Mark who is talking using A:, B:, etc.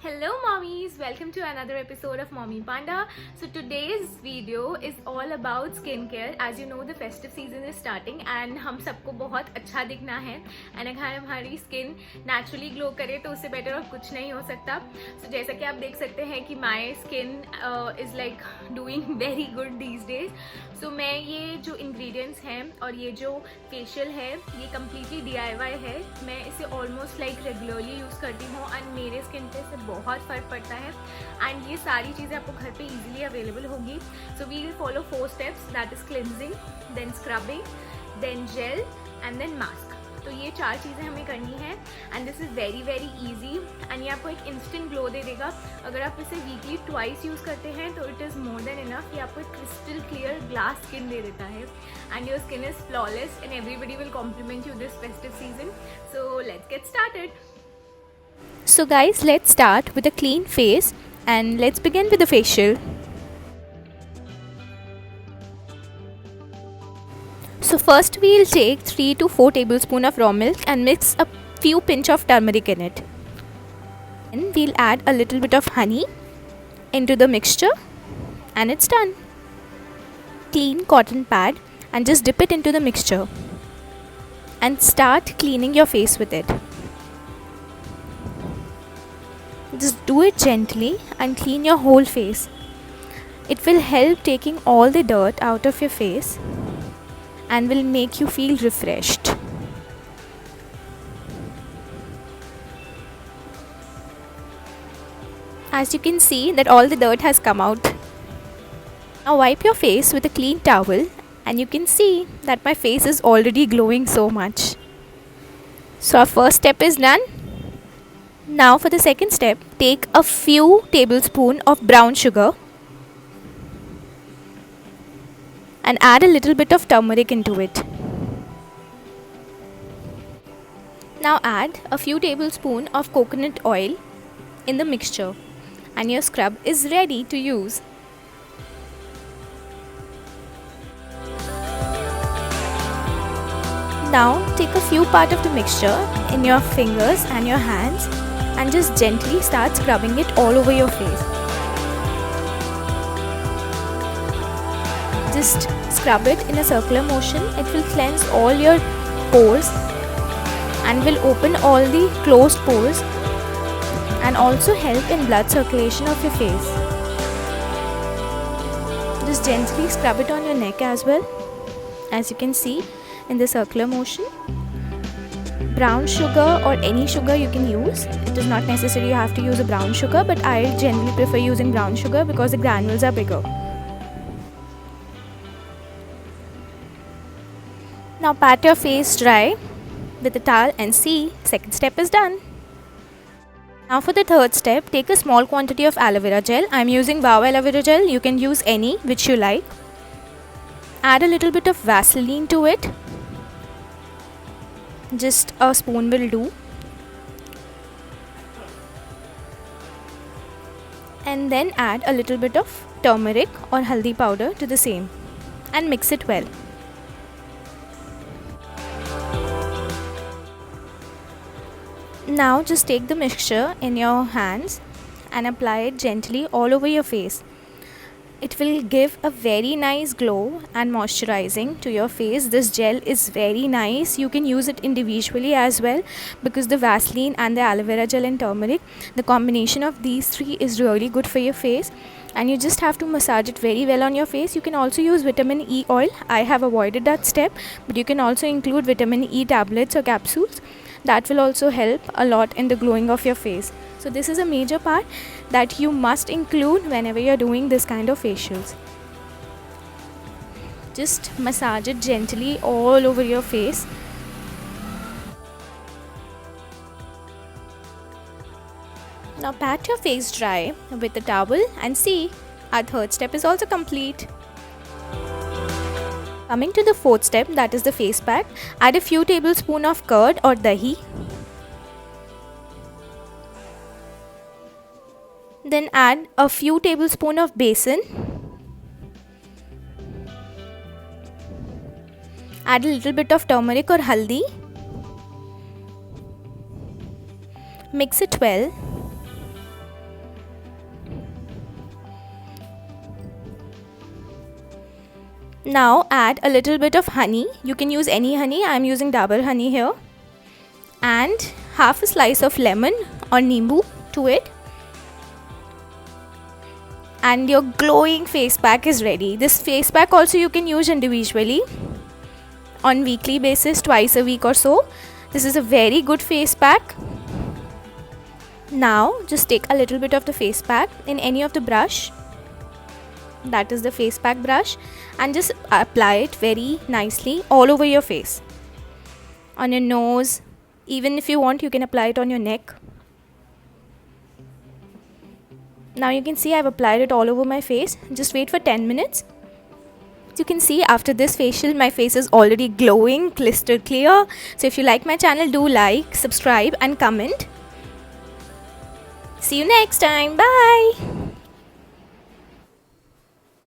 A: Hello mommies, welcome to another episode of Mommy Panda. So today's video is all about skincare. As you know, the festive season is starting and हम सबको बहुत अच्छा दिखना है and अगर हमारी skin naturally glow करे तो उससे बेटर और कुछ नहीं हो सकता. So जैसा कि आप देख सकते हैं कि my skin is like doing very good these days. So मैं ये जो ingredients हैं और ये जो facial है ये completely DIY है. मैं इसे almost like regularly यूज़ करती हूँ and मेरे स्किन पे से बहुत फ़र्क पड़ता है एंड ये सारी चीज़ें आपको घर पे इजीली अवेलेबल होगी. So we will follow 4 steps, that is cleansing, then scrubbing, then gel and then mask. तो ये 4 चीज़ें हमें करनी है and this is very very easy and ये आपको एक इंस्टेंट ग्लो दे देगा. अगर आप इसे वीकली ट्वाइस यूज़ करते हैं तो it is more than enough. ये आपको एक क्रिस्टल क्लियर ग्लास स्किन दे देता है and your skin is flawless and everybody will compliment you this festive season. So let's get started.
B: So guys, let's start with a clean face and let's begin with the facial. So first we'll take 3 to 4 tablespoons of raw milk and mix a few pinch of turmeric in it. Then we'll add a little bit of honey into the mixture and it's done. Clean cotton pad and just dip it into the mixture and start cleaning your face with it. Just do it gently and clean your whole face. It will help taking all the dirt out of your face and will make you feel refreshed. As you can see that all the dirt has come out. Now wipe your face with a clean towel and you can see that my face is already glowing so much. So our first step is done. Now for the second step, take a few tablespoons of brown sugar and add a little bit of turmeric into it. Now add a few tablespoons of coconut oil in the mixture and your scrub is ready to use. Now take a few part of the mixture in your fingers and your hands and just gently start scrubbing it all over your face. Just scrub it in a circular motion. It will cleanse all your pores and will open all the closed pores and also help in blood circulation of your face. Just gently scrub it on your neck as well, as you can see in the circular motion. Brown sugar or any sugar you can use. It is not necessary you have to use a brown sugar, but I generally prefer using brown sugar because the granules are bigger. Now pat your face dry with a towel and see, second step is done. Now for the third step, take a small quantity of aloe vera gel. I am using Wow aloe vera gel. You can use any which you like. Add a little bit of Vaseline to it. Just a spoon will do. And then add a little bit of turmeric or haldi powder to the same and mix it well. Now just take the mixture in your hands and apply it gently all over your face. It will give a very nice glow and moisturizing to your face. This gel is very nice. You can use it individually as well because the Vaseline and the aloe vera gel and turmeric, the combination of these three is really good for your face. And you just have to massage it very well on your face. You can also use vitamin E oil. I have avoided that step, but you can also include vitamin E tablets or capsules. That will also help a lot in the glowing of your face. So this is a major part that you must include whenever you're doing this kind of facials. Just massage it gently all over your face. Now pat your face dry with a towel and see, our third step is also complete. Coming to the fourth step, that is the face pack. Add a few tablespoons of curd or dahi. Then add a few tablespoons of besan. Add a little bit of turmeric or haldi. Mix it well Now add a little bit of honey. You can use any honey. I'm using Dabur honey here. And half a slice of lemon or nimbu to it. And your glowing face pack is ready. This face pack also you can use individually on weekly basis, twice a week or so. This is a very good face pack. Now just take a little bit of the face pack in any of the brush, that is the face pack brush, and just apply it very nicely all over your face, on your nose. Even if you want, you can apply it on your neck. Now you can see I've applied it all over my face. Just wait for 10 minutes. You can see after this facial my face is already glowing, crystal clear. So if you like my channel, do like, subscribe and comment. See you next time. Bye.